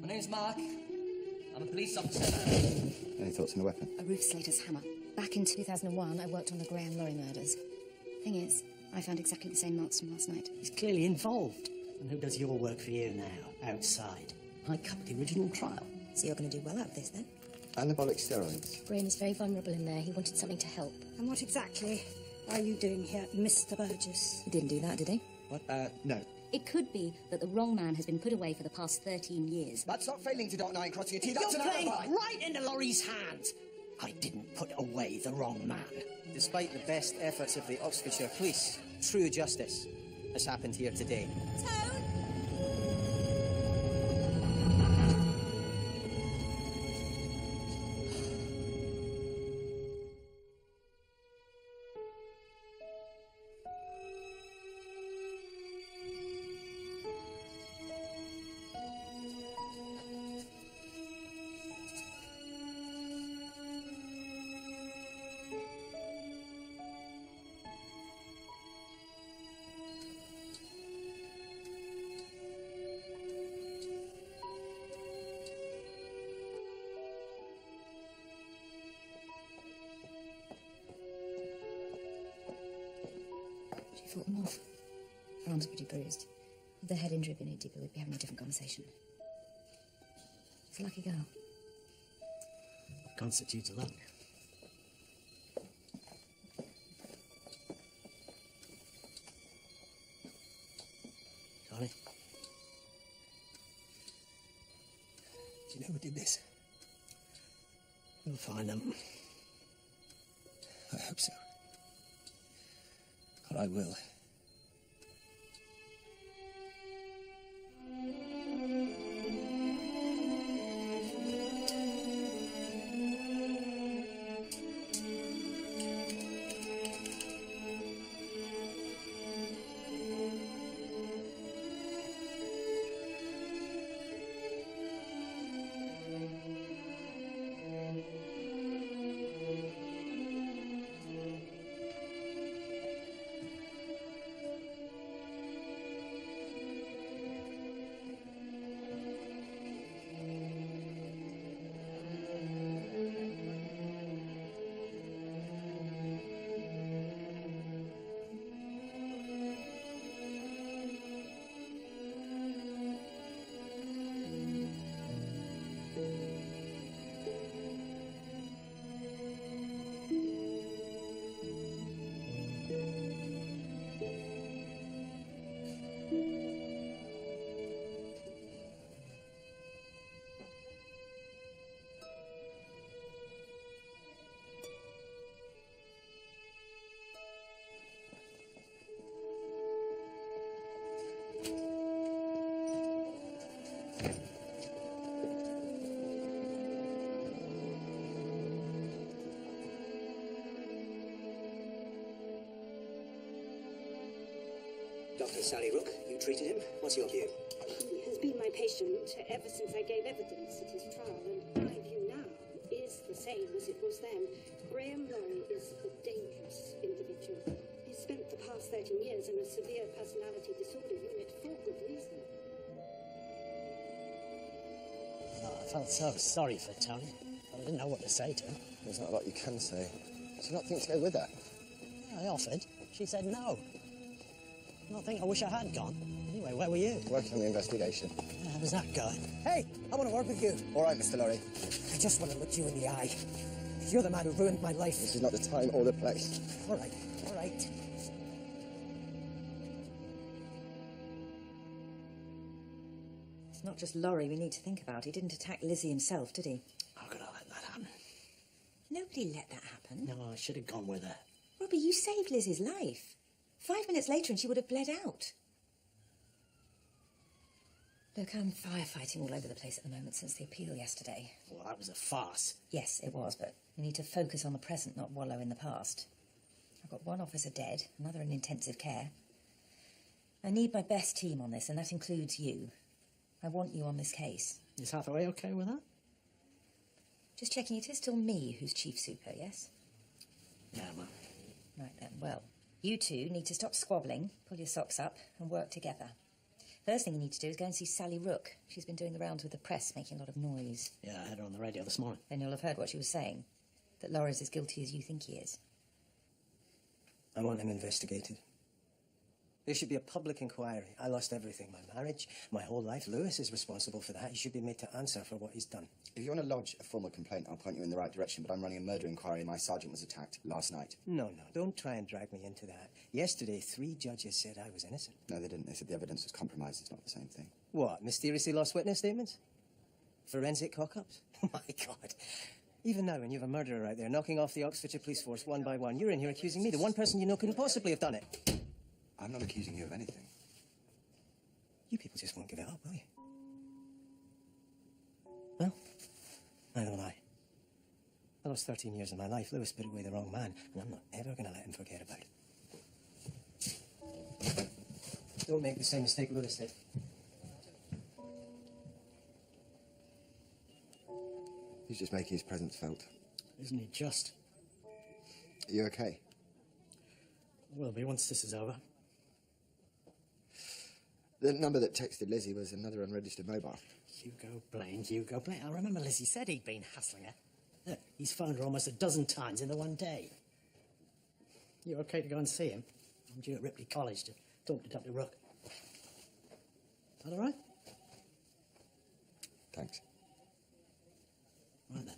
My name's Mark. I'm a police officer. Any thoughts on the weapon? A roof slater's hammer. Back in 2001, I worked on the Graham Laurie murders. Thing is, I found exactly the same marks from last night. He's clearly involved. And who does your work for you now, outside? I covered the original trial. So you're going to do well out of this, then? Anabolic steroids. Graham is very vulnerable in there. He wanted something to help. And what exactly are you doing here, Mr. Burgess? He didn't do that, did he? What? No. It could be that the wrong man has been put away for the past 13 years. That's not failing to dot an I and crossing a T. That's You're an playing alibi. right into Laurie's hands. I didn't put away the wrong man. Despite the best efforts of the Oxfordshire Police, true justice has happened here today. She fought them off. Her arm's pretty bruised. If the head injury had been any deeper, we'd be having a different conversation. She's a lucky girl. What constitutes luck? Sorry? Do you know who did this? We'll find them. I hope so. Or I will. Dr. Sally Rook, you treated him. What's your view? He has been my patient ever since I gave evidence at his trial, and my view now is the same as it was then. Graham Laurie is a dangerous individual. He spent the past 13 years in a severe personality disorder unit for good reason. Oh, I felt so sorry for Tony. I didn't know what to say to him. There's not a lot you can say. Do you not think to go with her? I offered. She said no. I think I wish I had gone. Anyway, where were you? Working on the investigation. How was that going? Hey, I want to work with you. All right, Mr. Laurie. I just want to look you in the eye. You're the man who ruined my life. This is not the time or the place. All right, all right. It's not just Laurie we need to think about. He didn't attack Lizzie himself, did he? How could I let that happen? Nobody let that happen. No, I should have gone with her. Robbie, you saved Lizzie's life. 5 minutes later and she would have bled out. Look, I'm firefighting all over the place at the moment since the appeal yesterday. Well, that was a farce. Yes, it was, but we need to focus on the present, not wallow in the past. I've got one officer dead, another in intensive care. I need my best team on this, and that includes you. I want you on this case. Is Hathaway okay with that? Just checking, it is still me who's chief super, yes? Yeah, well. Right then, well, you two need to stop squabbling, pull your socks up, and work together. First thing you need to do is go and see Sally Rook. She's been doing the rounds with the press, making a lot of noise. Yeah, I had her on the radio this morning. Then you'll have heard what she was saying, that Laura's as guilty as you think he is. I want him investigated. There should be a public inquiry. I lost everything, my marriage, my whole life. Lewis is responsible for that. He should be made to answer for what he's done. If you want to lodge a formal complaint, I'll point you in the right direction, but I'm running a murder inquiry. My sergeant was attacked last night. No, don't try and drag me into that. Yesterday, 3 judges said I was innocent. No, they didn't. They said the evidence was compromised. It's not the same thing. What, mysteriously lost witness statements? Forensic cock-ups? Oh, my God. Even now, when you have a murderer out there knocking off the Oxfordshire police force one by one, you're in here accusing me, the one person you know couldn't possibly have done it. I'm not accusing you of anything. You people just won't give it up, will you? Well, neither will I. I lost 13 years of my life. Lewis put away the wrong man, and I'm not ever going to let him forget about it. Don't make the same mistake Lewis did. He's just making his presence felt. Isn't he just? Are you okay? Will be once this is over. The number that texted Lizzie was another unregistered mobile. Hugo Blaine. I remember Lizzie said he'd been hassling her. Look, he's phoned her almost a dozen times in the one day. You okay to go and see him? I'm due at Ripley College to talk to Dr. Rook. Is that all right? Thanks. Right then.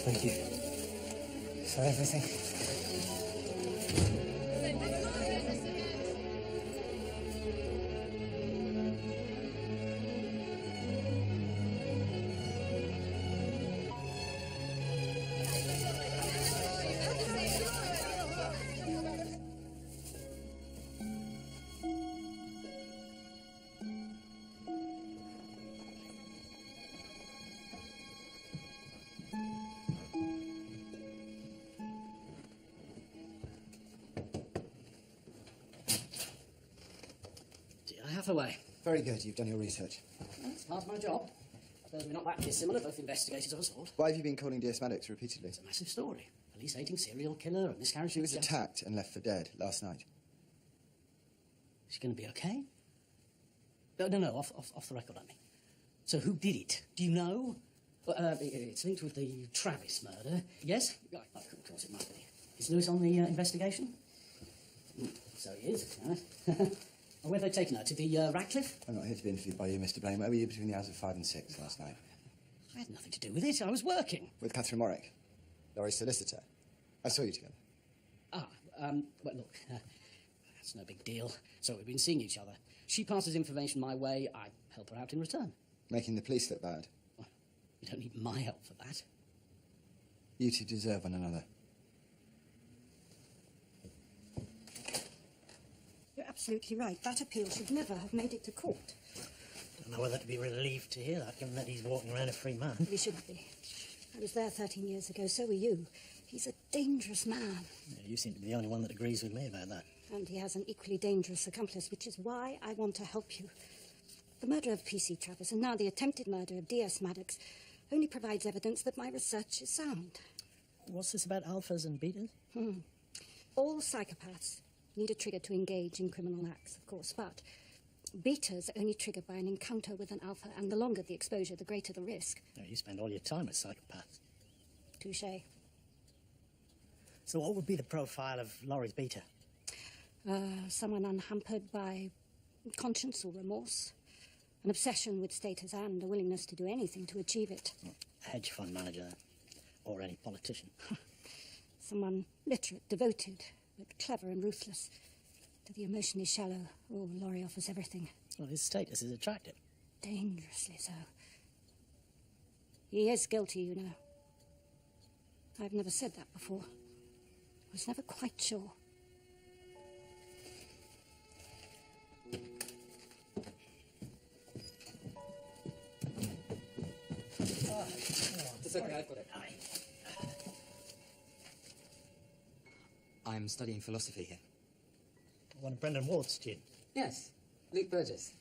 Thank you for everything. Hathaway. Very good. You've done your research. That's part of my job. Suppose we're not that dissimilar, both investigators of a sort. Why have you been calling DS Maddox repeatedly? It's a massive story. Police-hating serial killer, a miscarriage. She was attacked and left for dead last night. Is she going to be okay? No, off the record, I mean. So who did it? Do you know? It's linked with the Travis murder. Yes? Of course it might be. Is Lewis on the investigation? So he is. Right. Where have they taken her? To the Radcliffe? I'm not here to be interviewed by you, Mr. Blaine. Where were you between the hours of 5 and 6 last night? I had nothing to do with it. I was working. With Catherine Warwick, Laurie's solicitor. I saw you together. Well, look, that's no big deal. So we've been seeing each other. She passes information my way. I help her out in return. Making the police look bad. Well, you don't need my help for that. You two deserve one another. You're absolutely right. That appeal should never have made it to court. Don't know whether to be relieved to hear that, given that he's walking around a free man. We shouldn't be. I was there 13 years ago, so were you. He's a dangerous man. Yeah, you seem to be the only one that agrees with me about that. And he has an equally dangerous accomplice, which is why I want to help you. The murder of P.C. Travis and now the attempted murder of DS Maddox only provides evidence that my research is sound. What's this about alphas and betas? All psychopaths need a trigger to engage in criminal acts, of course, but betas are only triggered by an encounter with an alpha, and the longer the exposure, the greater the risk. Oh, you spend all your time with psychopaths. Touché. So what would be the profile of Laurie's beta? Someone unhampered by conscience or remorse, an obsession with status and a willingness to do anything to achieve it. A hedge fund manager, or any politician. Someone literate, devoted, but clever and ruthless. To the emotionally shallow, Laurie offers everything. Well, his status is attractive. Dangerously so. He is guilty, you know. I've never said that before. I was never quite sure. It's okay, I've got it. I'm studying philosophy here. One of Brendan Ward's student. Yes, Luke Burgess.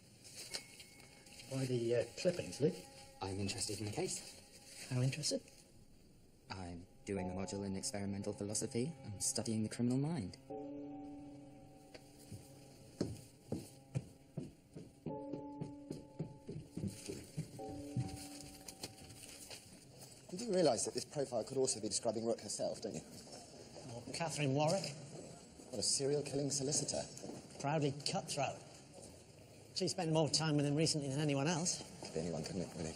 Why the clippings, Luke? I'm interested in the case. How interested? I'm doing a module in experimental philosophy and studying the criminal mind. You do realise that this profile could also be describing Rook herself, don't you? Or Catherine Warwick. What a serial-killing solicitor. Proudly cutthroat. She spent more time with him recently than anyone else. Could be anyone, couldn't it, really?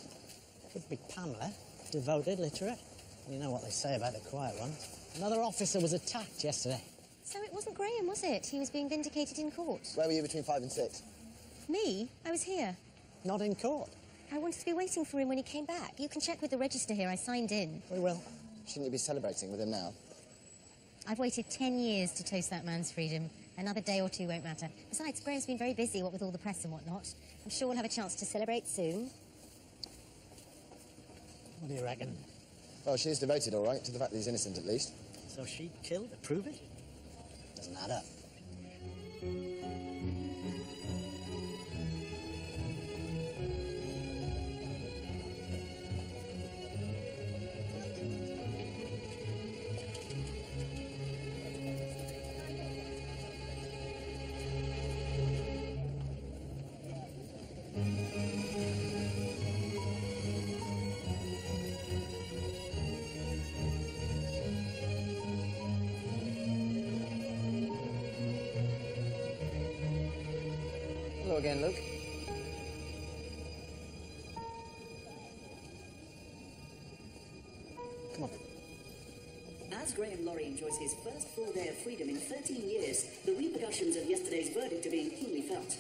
Could be Pamela. Devoted, literate. You know what they say about the quiet ones. Another officer was attacked yesterday. So it wasn't Graham, was it? He was being vindicated in court. Where were you between 5 and 6? Me? I was here. Not in court. I wanted to be waiting for him when he came back. You can check with the register here. I signed in. We will. Shouldn't you be celebrating with him now? I've waited 10 years to toast that man's freedom. Another day or two won't matter. Besides, Graham's been very busy, what with all the press and whatnot. I'm sure we'll have a chance to celebrate soon. What do you reckon? Well, she is devoted, all right, to the fact that he's innocent, at least. So she killed to prove it? Doesn't add up. Hello again, Luke. Come on. As Graham Laurie enjoys his first full day of freedom in 13 years, the repercussions of yesterday's verdict are being keenly felt.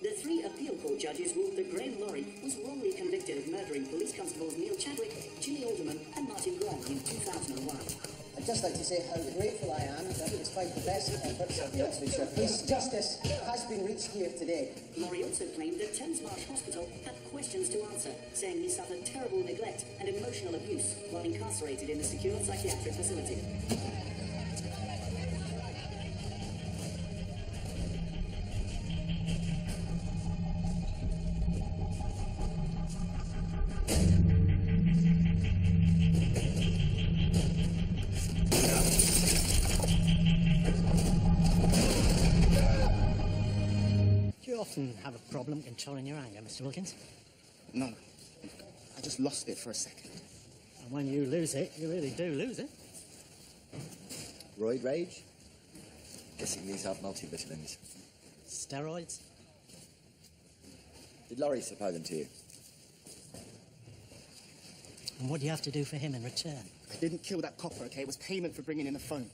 The 3 appeal court judges ruled that Graham Laurie was wrongly convicted of murdering police constables Neil Chadwick, Ginny Alderman and Martin Grant in 2001. I'd just like to say how grateful I am that despite the best efforts of the Oxfordshire Police, justice has been reached here today. Laurie also claimed that Thames Marsh Hospital had questions to answer, saying he suffered terrible neglect and emotional abuse while incarcerated in a secure psychiatric facility. Have a problem controlling your anger, Mr. Wilkins? No. I just lost it for a second. And when you lose it, you really do lose it. Roid rage? Guessing these are multivitamins. Steroids? Did Laurie supply them to you? And what do you have to do for him in return? I didn't kill that copper, okay? It was payment for bringing in the phone.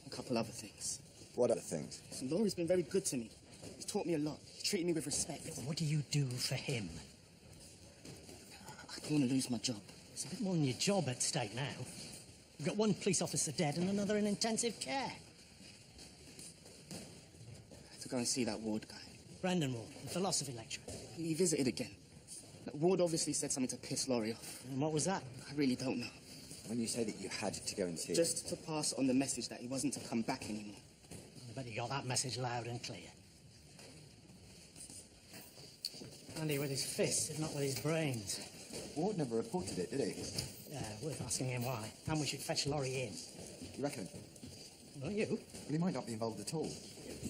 A couple other things. What other things? So Laurie's been very good to me. He's taught me a lot. He's treated me with respect. What do you do for him? I don't want to lose my job. It's a bit more than your job at stake now. You've got 1 police officer dead and another in intensive care. I have to go and see that Ward guy. Brendan Ward, the philosophy lecturer. He visited again. That Ward obviously said something to piss Laurie off. And what was that? I really don't know. When you say that you had to go and see Just to pass on the message that he wasn't to come back anymore. I bet he got that message loud and clear. Handy with his fists, if not with his brains. Ward never reported it, did he? Yeah, worth asking him why. And we should fetch Laurie in. You reckon? Not you. Well, he might not be involved at all.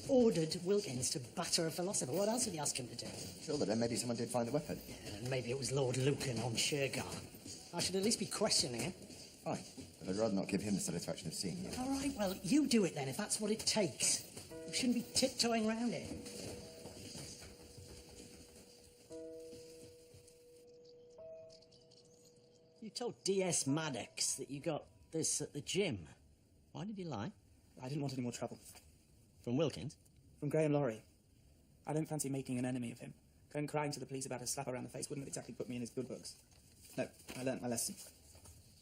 Ordered Wilkins to batter a philosopher. What else did he ask him to do? Sure, but then maybe someone did find the weapon. Yeah, and maybe it was Lord Lucan on Shergar. I should at least be questioning him. Fine, but I'd rather not give him the satisfaction of seeing you. All right, well, you do it then, if that's what it takes. You shouldn't be tiptoeing around it. You told DS Maddox that you got this at the gym. Why did you lie? I didn't want any more trouble. From Wilkins? From Graham Laurie. I don't fancy making an enemy of him. Going crying to the police about a slap around the face wouldn't exactly put me in his good books. No, I learnt my lesson.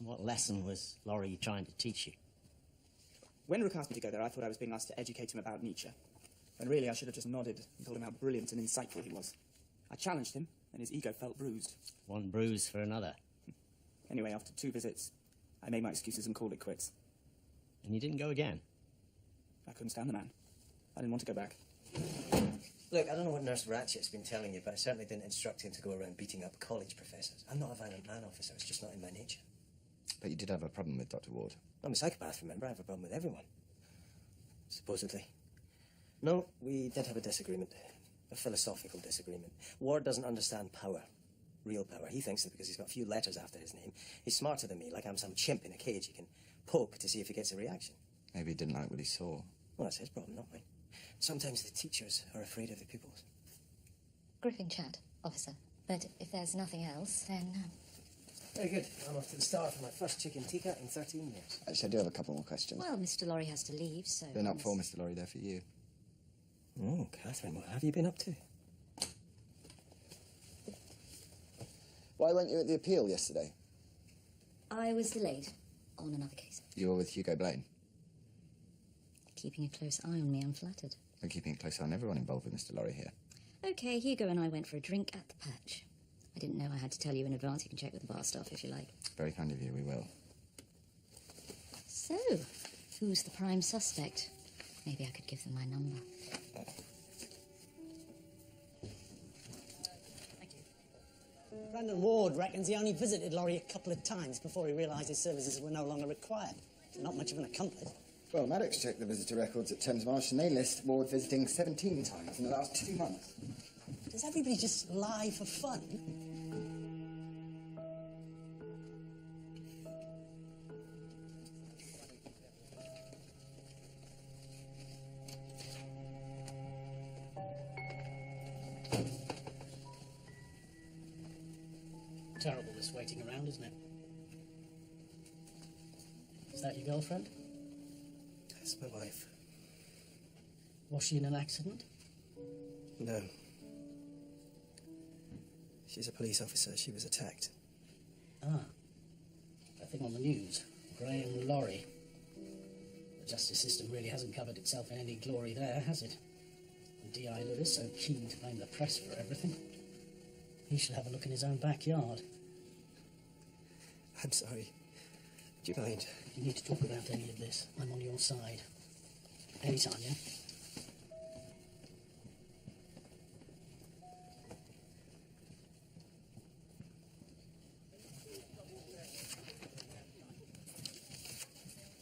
What lesson was Laurie trying to teach you? When Rook asked me to go there, I thought I was being asked to educate him about Nietzsche. When really I should have just nodded and told him how brilliant and insightful he was. I challenged him, and his ego felt bruised. One bruise for another. Anyway, after 2 visits, I made my excuses and called it quits. And you didn't go again? I couldn't stand the man. I didn't want to go back. Look, I don't know what Nurse Ratchet's been telling you, but I certainly didn't instruct him to go around beating up college professors. I'm not a violent man, officer. It's just not in my nature. But you did have a problem with Dr. Ward. I'm a psychopath, remember? I have a problem with everyone. Supposedly. No, we did have a disagreement. A philosophical disagreement. Ward doesn't understand power. Real power. He thinks that because he's got a few letters after his name, he's smarter than me, like I'm some chimp in a cage he can poke to see if he gets a reaction. Maybe he didn't like what he saw. Well, that's his problem, not mine. Sometimes the teachers are afraid of the pupils. Griffin chat, officer. But if there's nothing else, then... Very good. I'm off to the Star for my first chicken tikka in 13 years. Actually, I do have a couple more questions. Well, Mr. Laurie has to leave, so... Been up for, Mr. Laurie, there for you. Oh, Catherine, what have you been up to? Why weren't you at the appeal yesterday? I was delayed on another case. You were with Hugo Blaine. Keeping a close eye on me, I'm flattered. I'm keeping a close eye on everyone involved with Mr. Laurie here. OK, Hugo and I went for a drink at the Patch. I didn't know I had to tell you in advance. You can check with the bar staff if you like. Very kind of you, we will. So, who's the prime suspect? Maybe I could give them my number. Brandon Ward reckons he only visited Laurie a couple of times before he realised his services were no longer required. Not much of an accomplice. Well, Maddox checked the visitor records at Thames Marsh and they list Ward visiting 17 times in the last 2 months. Does everybody just lie for fun? Terrible this waiting around, isn't it? Is that your girlfriend? That's my wife. Was she in an accident? No. She's a police officer. She was attacked. Ah. That thing on the news. Graham Laurie. The justice system really hasn't covered itself in any glory there, has it? And D.I. Lewis so keen to blame the press for everything. He should have a look in his own backyard. I'm sorry. Do you mind? You need to talk about any of this. I'm on your side. Anytime, yeah?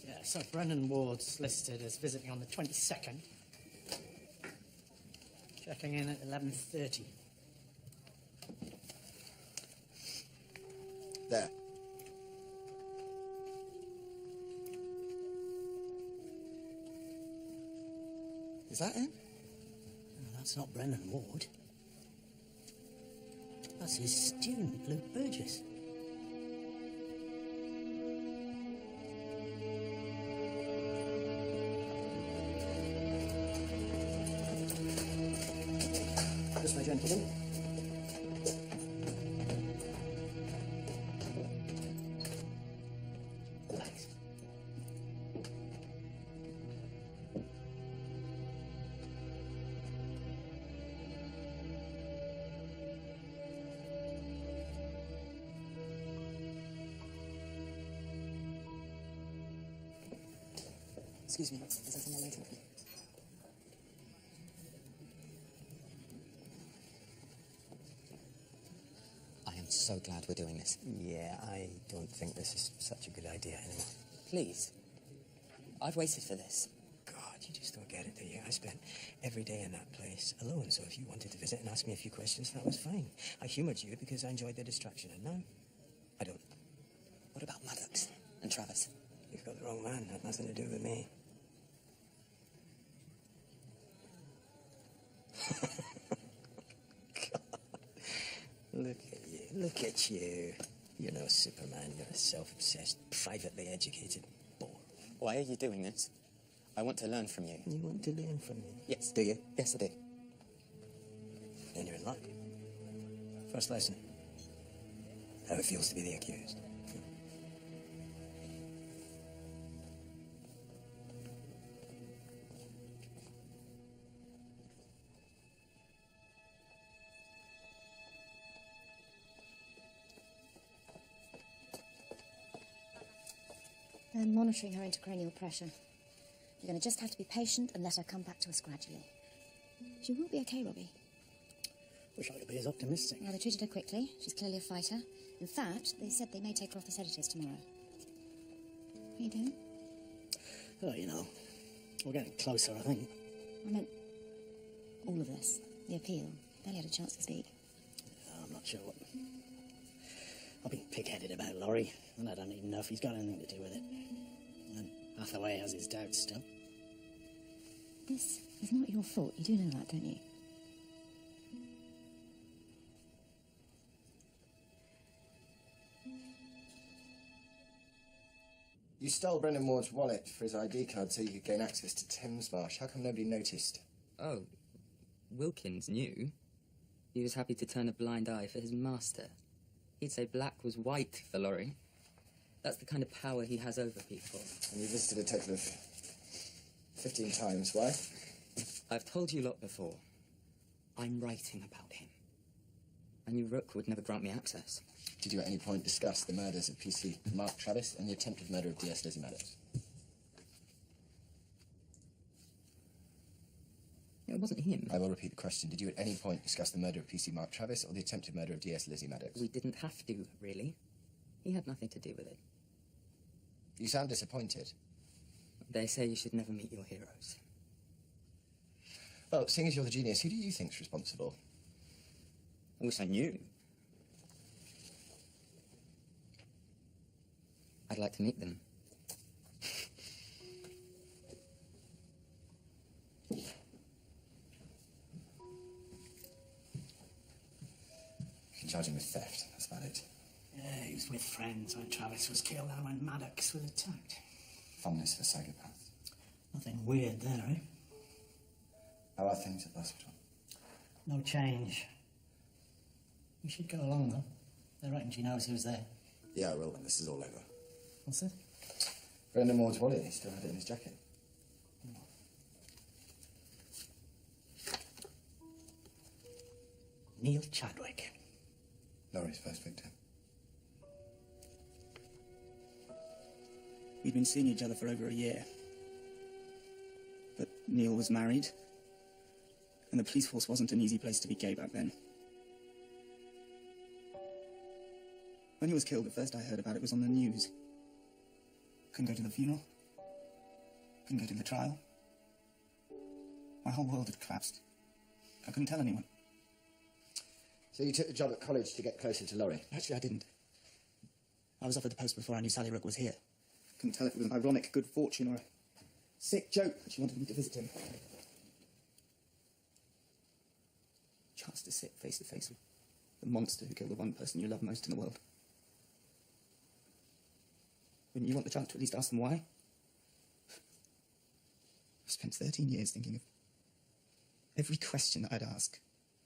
Yeah, so Brennan Ward's listed as visiting on the 22nd. Checking in at 11:30. There. Is that him? Oh, that's not Brennan Ward. That's his student, Luke Burgess. This way, gentlemen. Thanks. Excuse me, is there someone waiting for me? I am so glad we're doing this. Yeah, I don't think this is such a good idea anymore. Please. I've waited for this. God, you just don't get it, do you? I spent every day in that place alone, so if you wanted to visit and ask me a few questions, that was fine. I humoured you because I enjoyed the distraction, and now I don't. What about Maddox and Travis? You've got the wrong man. That had nothing to do with me. God. Look at you. Look at you. You're no Superman. You're a self-obsessed, privately educated bore. Why are you doing this? I want to learn from you. You want to learn from me? Yes. Do you? Yes, I do. Then you're in luck. First lesson. How it feels to be the accused. They're monitoring her intracranial pressure. You're going to just have to be patient and let her come back to us gradually. She will be okay, Robbie. Wish I could be as optimistic. Well, they treated her quickly. She's clearly a fighter. In fact, they said they may take her off the sedatives tomorrow. What are you doing? Oh, you know, we're getting closer, I think. I meant all of this. The appeal. Barely had a chance to speak. I'm not sure what... I've been pig-headed about Laurie, and I don't even know if he's got anything to do with it. And Hathaway has his doubts still. This is not your fault. You do know that, don't you? You stole Brendan Ward's wallet for his ID card so you could gain access to Thames Marsh. How come nobody noticed? Oh, Wilkins knew. He was happy to turn a blind eye for his master. He'd say black was white for Laurie. That's the kind of power he has over people. And you visited a total of 15 times. Why? I've told you lot before. I'm writing about him. I knew Rook would never grant me access. Did you at any point discuss the murders of PC Mark Travis and the attempted murder of DS Lizzie Maddox? It wasn't him. I will repeat the question. Did you at any point discuss the murder of PC Mark Travis or the attempted murder of DS Lizzie Maddox? We didn't have to, really. He had nothing to do with it. You sound disappointed. They say you should never meet your heroes. Well, seeing as you're the genius, who do you think's responsible? I wish I knew. I'd like to meet them. You can charge him with theft, that's about it. Yeah, he was with friends when Travis was killed and when Maddox was attacked. Fondness for psychopaths. Nothing weird there, eh? How are things at the hospital? No change. We should go along, though. I reckon she knows who's there. Yeah, I will when this is all over. What's that? Brendan Ward's wallet, he still had it in his jacket. Neil Chadwick. Laurie's first victim. We'd been seeing each other for over a year. But Neil was married, and the police force wasn't an easy place to be gay back then. When he was killed, the first I heard about it was on the news. Couldn't go to the funeral. Couldn't go to the trial. My whole world had collapsed. I couldn't tell anyone. So you took the job at college to get closer to Laurie? Actually, I didn't. I was offered the post before I knew Sally Rook was here. Couldn't tell if it was an ironic good fortune or a sick joke that she wanted me to visit him. Chance to sit face to face with the monster who killed the one person you love most in the world. Wouldn't you want the chance to at least ask them why? I've spent 13 years thinking of every question that I'd ask,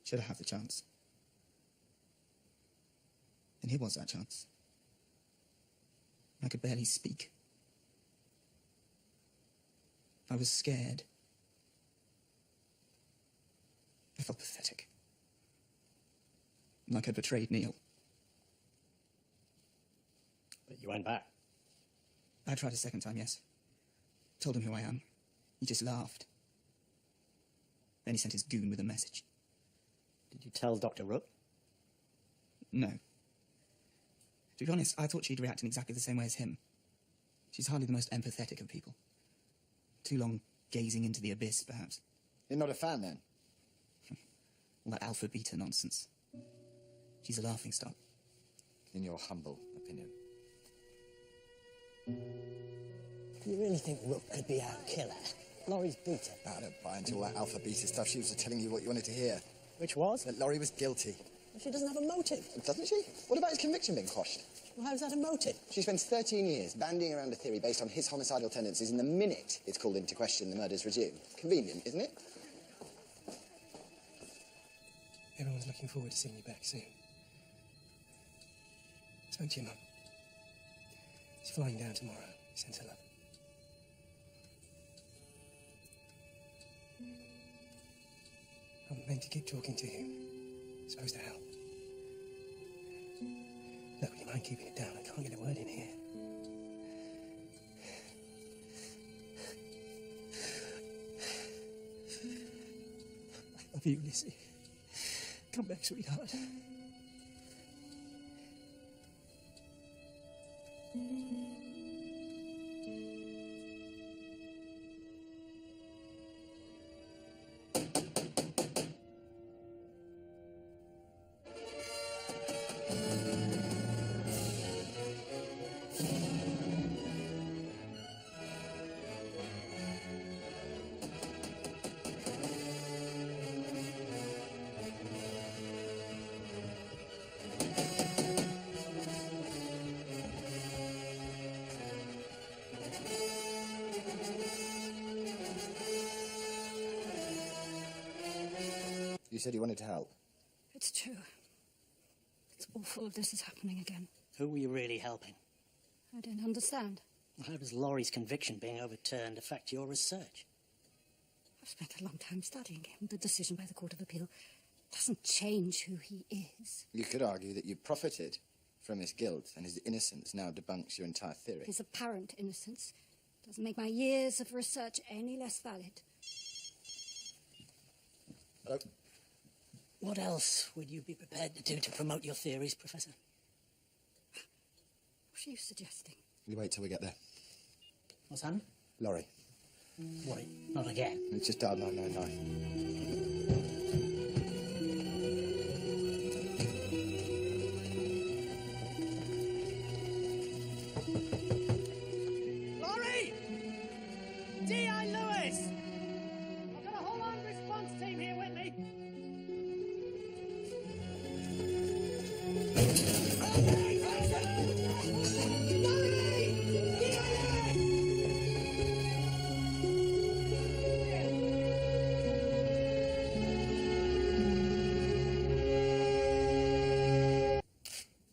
should I have the chance. And here was that chance. I could barely speak. I was scared. I felt pathetic. Like I'd betrayed Neil. But you went back. I tried a second time, yes. Told him who I am. He just laughed. Then he sent his goon with a message. Did you tell Dr. Rook? No. To be honest, I thought she'd react in exactly the same way as him. She's hardly the most empathetic of people. Too long gazing into the abyss, perhaps. You're not a fan, then? All that alpha-beta nonsense. She's a laughingstock. In your humble opinion. You really think Rook could be our killer? Laurie's beaten. I don't buy into all that alpha-beta stuff. She was telling you what you wanted to hear. Which was? That Laurie was guilty. Well, she doesn't have a motive. Doesn't she? What about his conviction being quashed? Well, how's that a motive? She spends 13 years bandying around a theory based on his homicidal tendencies, and the minute it's called into question, the murder's resumed. Convenient, isn't it? Everyone's looking forward to seeing you back soon. Spoke to your mum. She's flying down tomorrow. Sends her love. I'm meant to keep talking to you. It's supposed to help. Look, would you mind keeping it down? I can't get a word in here. love you, Lizzie. Come back, sweetheart. You said you wanted to help. It's true. It's awful this is happening again. Who were you really helping? I don't understand. How does Laurie's conviction being overturned affect your research? I've spent a long time studying him. The decision by the Court of Appeal doesn't change who he is. You could argue that you profited from his guilt, and his innocence now debunks your entire theory. His apparent innocence doesn't make my years of research any less valid. Hello? What else would you be prepared to do to promote your theories, Professor? What are you suggesting? You wait till we get there. What's happened? Laurie. What? Not again? It's just dialed 999. Laurie! D.I. Lewis! I've got a whole armed response team here, Whately.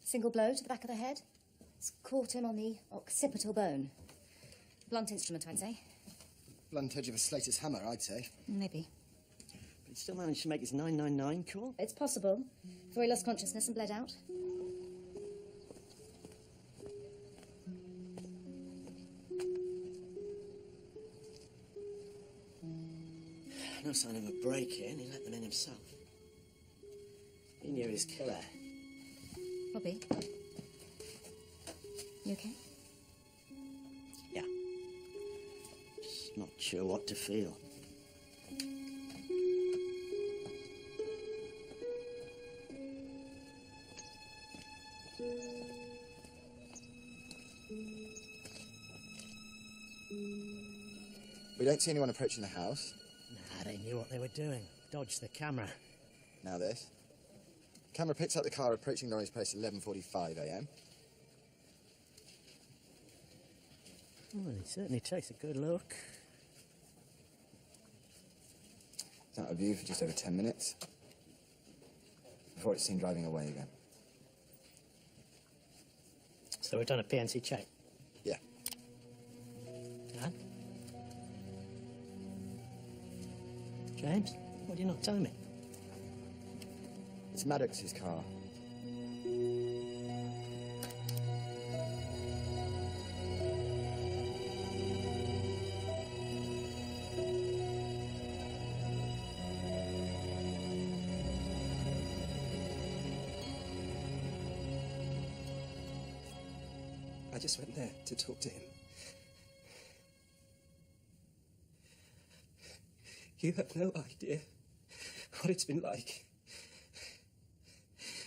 Single blow to the back of the head. It's caught him on the occipital bone. Blunt instrument, I'd say. Blunt edge of a Slater's hammer, I'd say. Maybe. But he still managed to make his 999 call? It's possible. Before he lost consciousness and bled out. No sign of a break-in. He let them in himself. He knew his killer. Robbie? You okay? Yeah. Just not sure what to feel. We don't see anyone approaching the house. Nah, they knew what they were doing. Dodged the camera. Now this. Camera picks up the car approaching Laurie's place at 11:45 a.m. Well, he certainly takes a good look. It's out of view for just over 10 minutes. Before it's seen driving away again. So we've done a PNC check? Yeah. Dad? James, what are you not telling me? It's Maddox's car. I just went there to talk to him. You have no idea what it's been like.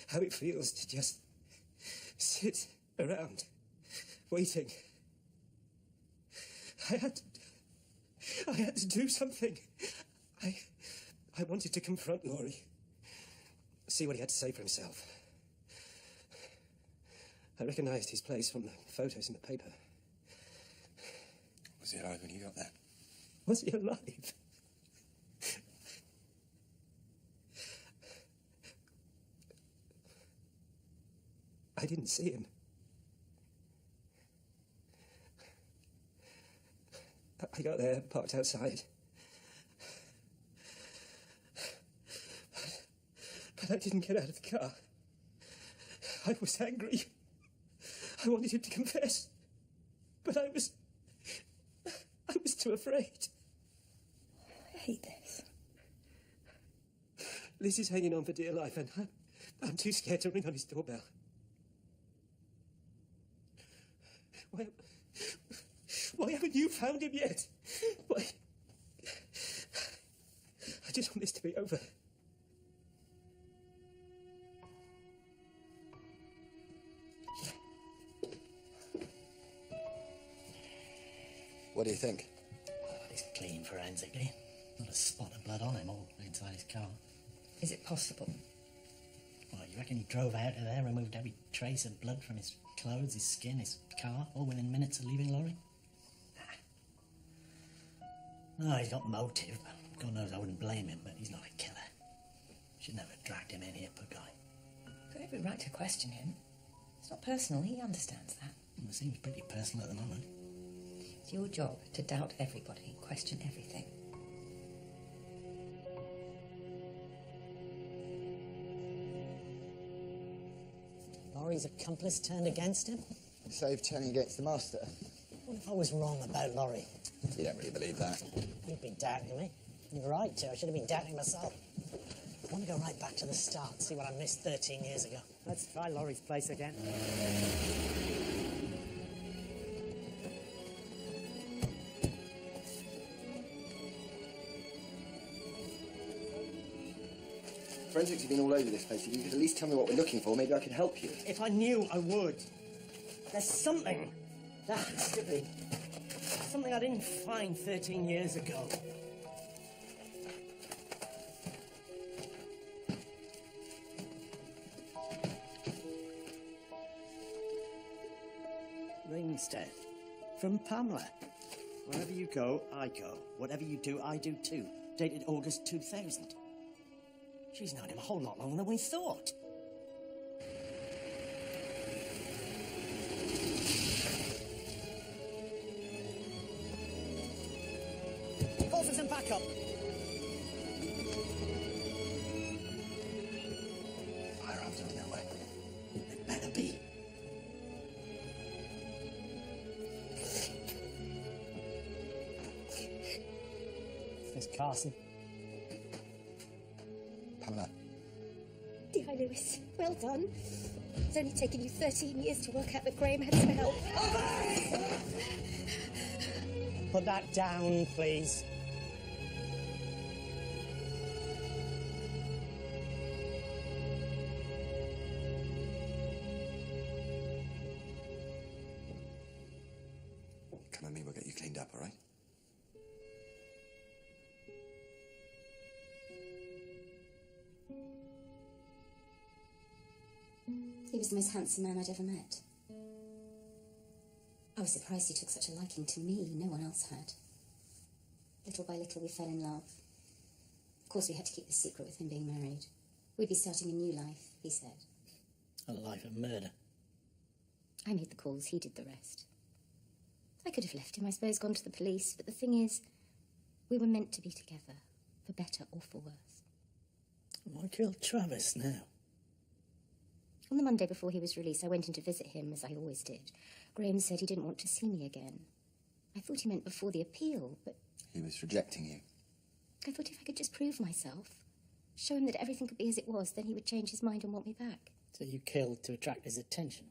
How it feels to just sit around, waiting. I had to do something. I wanted to confront Laurie, see what he had to say for himself. I recognised his place from the photos in the paper. Was he alive when you got there? Was he alive? I didn't see him. I got there, parked outside. But I didn't get out of the car. I was angry. I wanted him to confess. But I was too afraid. I hate this. Lizzie's hanging on for dear life, and I'm too scared to ring on his doorbell. Why haven't you found him yet? Why? I just want this to be over. What do you think? Oh, he's clean forensically. Not a spot of blood on him all inside his car. Is it possible? Well, you reckon he drove out of there, removed every trace of blood from his clothes, his skin, his car, all within minutes of leaving Laurie? No, he's got motive. God knows I wouldn't blame him, but he's not a killer. Should never have dragged him in here, poor guy. Got every right to question him. It's not personal, he understands that. Well, it seems pretty personal at the moment. It's your job to doubt everybody, question everything. Laurie's accomplice turned against him? Saved turning against the master. What if I was wrong about Laurie? You don't really believe that. You've been doubting me. You're right, too. I should have been doubting myself. I want to go right back to the start, see what I missed 13 years ago. Let's try Laurie's place again. Forensics have been all over this place. If you could at least tell me what we're looking for, maybe I could help you. If I knew, I would. There's something. There has to be. Something I didn't find 13 years ago. Ringstead. From Pamela. Wherever you go, I go. Whatever you do, I do too. Dated August 2000. She's known him a whole lot longer than we thought. Call for some backup. Firearms are on their way. It better be. Miss Carson. Pamela. D.I. Lewis, well done. It's only taken you 13 years to work out that Graham had some help. Put that down, please. Come with me, we'll get you cleaned up, all right? He was the most handsome man I'd ever met. I was surprised he took such a liking to me. No one else had. Little by little, we fell in love. Of course, we had to keep the secret with him being married. We'd be starting a new life, he said. A life of murder. I made the calls, he did the rest. I could have left him, I suppose, gone to the police, but the thing is, we were meant to be together, for better or for worse. Why kill Travis now? On the Monday before he was released, I went in to visit him, as I always did. Graham said he didn't want to see me again. I thought he meant before the appeal, but... He was rejecting you. I thought if I could just prove myself, show him that everything could be as it was, then he would change his mind and want me back. So you killed to attract his attention?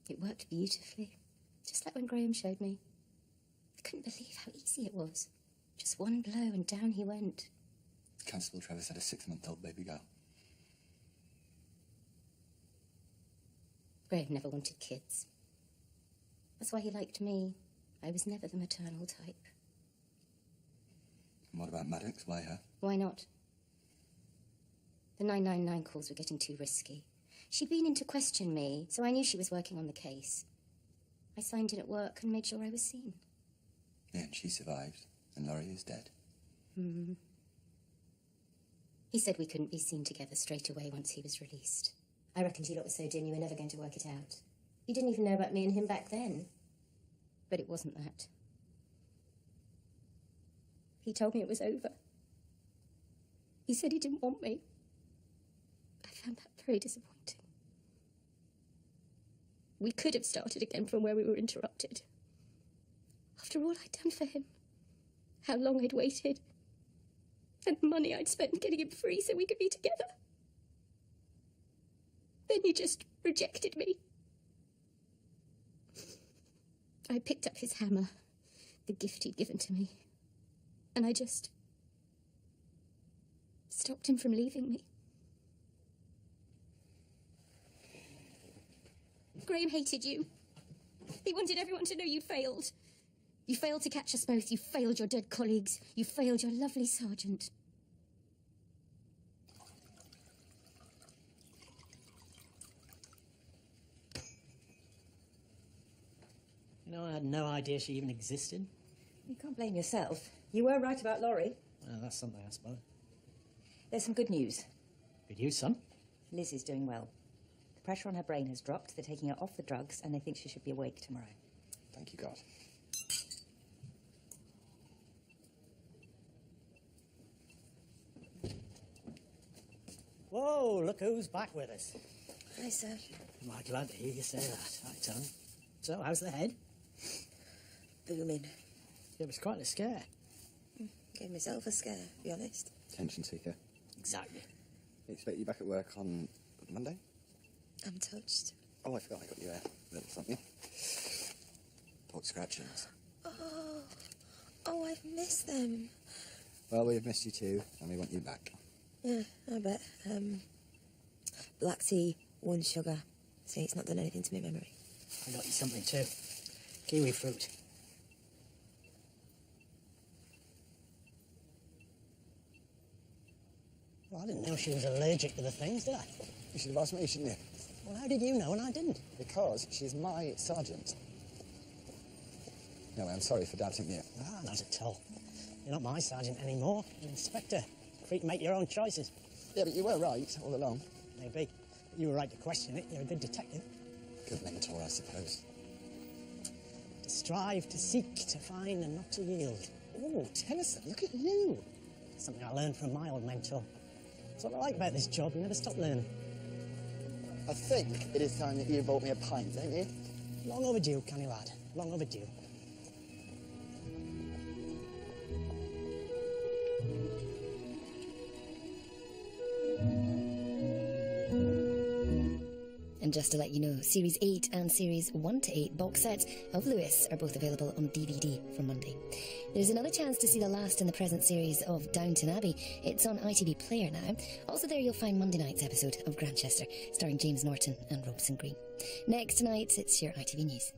It worked beautifully. Just like when Graham showed me. I couldn't believe how easy it was. Just one blow and down he went. Constable Travis had a 6-month-old baby girl. Graham never wanted kids. That's why he liked me. I was never the maternal type. And what about Maddox? Why her? Why not? The 999 calls were getting too risky. She'd been in to question me, so I knew she was working on the case. I signed in at work and made sure I was seen. Yeah, and she survived, and Laurie is dead. Hmm. He said we couldn't be seen together straight away once he was released. I reckoned you lot were so dim you were never going to work it out. You didn't even know about me and him back then. But it wasn't that. He told me it was over. He said he didn't want me. I found that very disappointing. We could have started again from where we were interrupted. After all I'd done for him, how long I'd waited. And the money I'd spent getting him free so we could be together. Then he just rejected me. I picked up his hammer, the gift he'd given to me, and I just stopped him from leaving me. Graham hated you. He wanted everyone to know you'd failed. You failed to catch us both. You failed your dead colleagues. You failed your lovely sergeant. You know, I had no idea she even existed. You can't blame yourself. You were right about Laurie. Well, that's something, I suppose. There's some good news. Good news, son? Liz is doing well. The pressure on her brain has dropped. They're taking her off the drugs, and they think she should be awake tomorrow. Thank you, God. Whoa, look who's back with us. Hi, sir. Am I glad to hear you say that. Hi, Tom. So, how's the head? Booming. It was quite a scare. Gave myself a scare, to be honest. Attention seeker. Exactly. I expect you back at work on Monday? I'm touched. Oh, I forgot I got you a little something. Pork scratchings. Oh, I've missed them. Well, we've missed you too, and we want you back. Yeah, I bet. Black tea, 1 sugar. See, it's not done anything to my memory. I got you something too. Kiwi fruit. Well, I didn't know she was allergic to the things, did I? You should have asked me, shouldn't you? Well, how did you know and I didn't? Because she's my sergeant. No, I'm sorry for doubting you. Ah, not at all. You're not my sergeant anymore. You're Inspector. Free to make your own choices. Yeah, but you were right all along. Maybe. But you were right to question it. You're a good detective. Good mentor, I suppose. To strive, to seek, to find, and not to yield. Oh, Tennyson, look at you. Something I learned from my old mentor. That's what I like about this job. You never stop learning. I think it is time that you bought me a pint, don't you? Long overdue, canny lad. Long overdue. And just to let you know, Series 8 and Series 1 to 8 box sets of Lewis are both available on DVD from Monday. There's another chance to see the last in the present series of Downton Abbey. It's on ITV Player now. Also there you'll find Monday night's episode of Grantchester, starring James Norton and Robson Green. Next tonight, it's your ITV News.